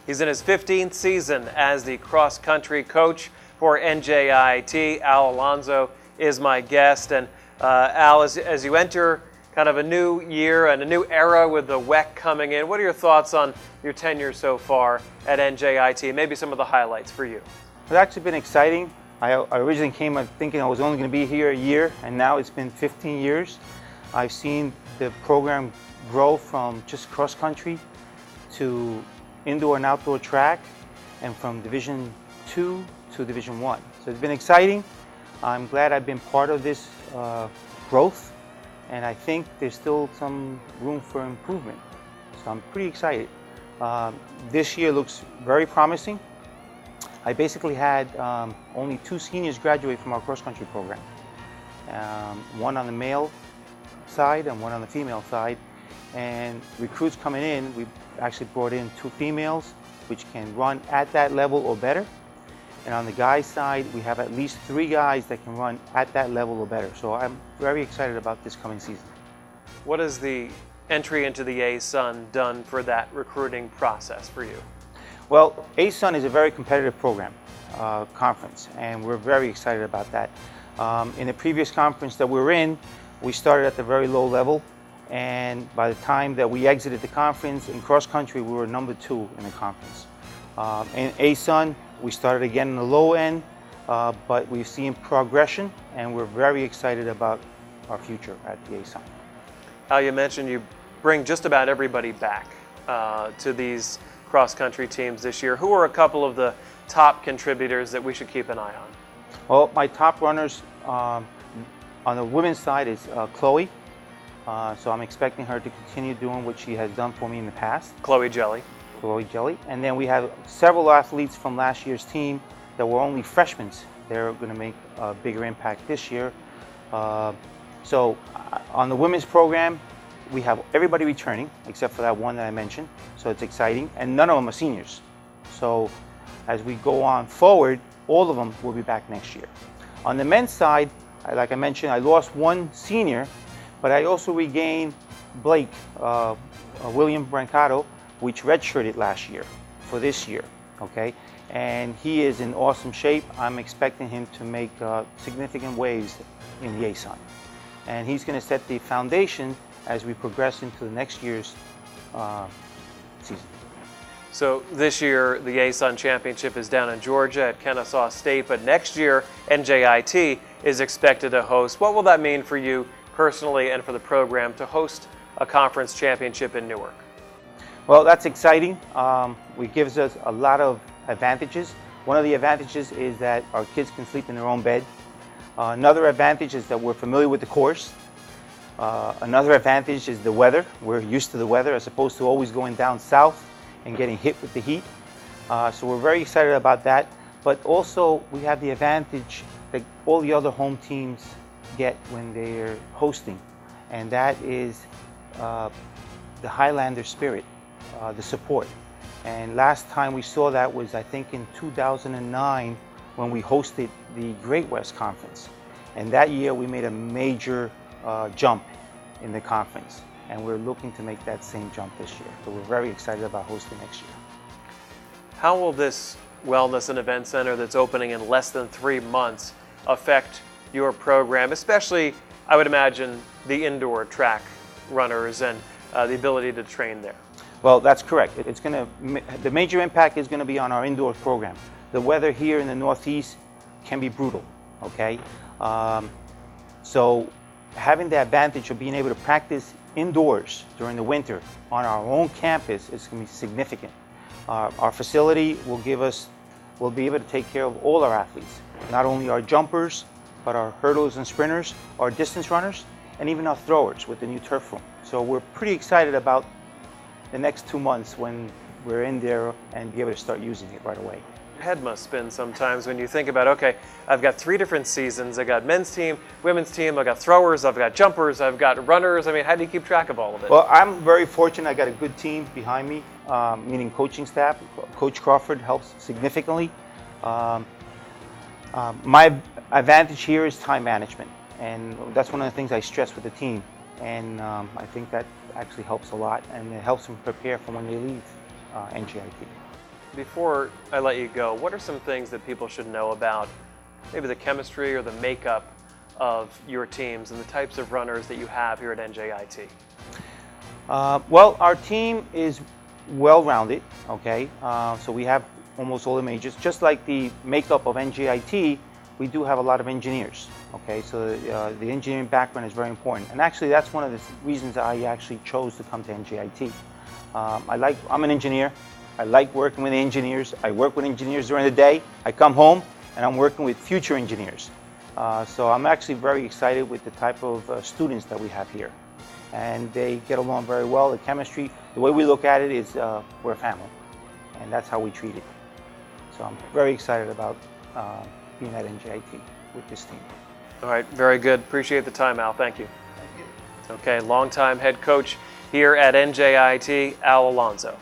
He's in his 15th season as the cross-country coach for NJIT. Al Alonso is my guest. And Al, as you enter kind of a new year and a new era with the WEC coming in, what are your thoughts on your tenure so far at NJIT? Maybe some of the highlights for you. It's actually been exciting. I originally came thinking I was only going to be here a year, and now it's been 15 years. I've seen the program grow from just cross-country to indoor and outdoor track, and from Division II to Division I. So it's been exciting. I'm glad I've been part of this growth, and I think there's still some room for improvement. So I'm pretty excited. This year looks very promising. I basically had only 2 seniors graduate from our cross-country program. One on the male side and one on the female side. And recruits coming in, we actually brought in 2 females, which can run at that level or better. And on the guys' side, we have at least 3 guys that can run at that level or better. So I'm very excited about this coming season. What has the entry into the ASUN done for that recruiting process for you? Well, ASUN is a very competitive program, conference, and we're very excited about that. In the previous conference that we were in, we started at the very low level, and by the time that we exited the conference in cross country, we were number 2 in the conference. In ASUN, we started again in the low end, but we've seen progression, and we're very excited about our future at the ASUN. Al, you mentioned you bring just about everybody back to these cross-country teams this year. Who are a couple of the top contributors that we should keep an eye on? Well, my top runners on the women's side is Chloe. So I'm expecting her to continue doing what she has done for me in the past. Chloe Jelly. Chloe Jelly. And then we have several athletes from last year's team that were only freshmen. They're going to make a bigger impact this year. So on the women's program, we have everybody returning except for that one that I mentioned. So it's exciting. And none of them are seniors. So as we go on forward, all of them will be back next year. On the men's side, like I mentioned, I lost 1 senior, but I also regained Blake, William Brancato, which redshirted last year for this year, okay? And he is in awesome shape. I'm expecting him to make significant waves in the ASUN. And he's gonna set the foundation as we progress into the next year's season. So this year, the ASUN Championship is down in Georgia at Kennesaw State, but next year, NJIT is expected to host. What will that mean for you personally and for the program to host a conference championship in Newark? Well, that's exciting. It gives us a lot of advantages. One of the advantages is that our kids can sleep in their own bed. Another advantage is that we're familiar with the course. Another advantage is the weather. We're used to the weather as opposed to always going down south and getting hit with the heat. So we're very excited about that. But also we have the advantage that all the other home teams get when they're hosting, and that is the Highlander spirit, the support. And last time we saw that was, I think, in 2009 when we hosted the Great West Conference. And that year we made a major jump in the conference, and we're looking to make that same jump this year. So we're very excited about hosting next year. How will this Wellness and Event Center that's opening in less than 3 months affect your program, especially, I would imagine, the indoor track runners and the ability to train there? Well, that's correct. The major impact is going to be on our indoor program. The weather here in the Northeast can be brutal, okay? So having the advantage of being able to practice indoors during the winter on our own campus is going to be significant. Our facility will be able to take care of all our athletes, not only our jumpers, but our hurdlers and sprinters, our distance runners, and even our throwers with the new turf room. So we're pretty excited about the next 2 months when we're in there and be able to start using it right away. Head must spin sometimes when you think about, okay, I've got 3 different seasons. I've got men's team, women's team, I've got throwers, I've got jumpers, I've got runners. I mean, how do you keep track of all of it? Well, I'm very fortunate. I got a good team behind me, meaning coaching staff. Coach Crawford helps significantly. My advantage here is time management, and that's one of the things I stress with the team. And I think that actually helps a lot, and it helps them prepare for when they leave NJIT. before I let you go, what are some things that people should know about maybe the chemistry or the makeup of your teams and the types of runners that you have here at NJIT? Well, our team is well-rounded, okay? So we have almost all the majors. Just like the makeup of NJIT, we do have a lot of engineers, okay? So the engineering background is very important. And actually, that's one of the reasons I actually chose to come to NJIT. I'm an engineer. I like working with engineers. I work with engineers during the day. I come home and I'm working with future engineers. So I'm actually very excited with the type of students that we have here. And they get along very well. The chemistry, the way we look at it is we're a family. And that's how we treat it. So I'm very excited about being at NJIT with this team. All right, very good. Appreciate the time, Al. Thank you. Thank you. Okay, longtime head coach here at NJIT, Al Alonso.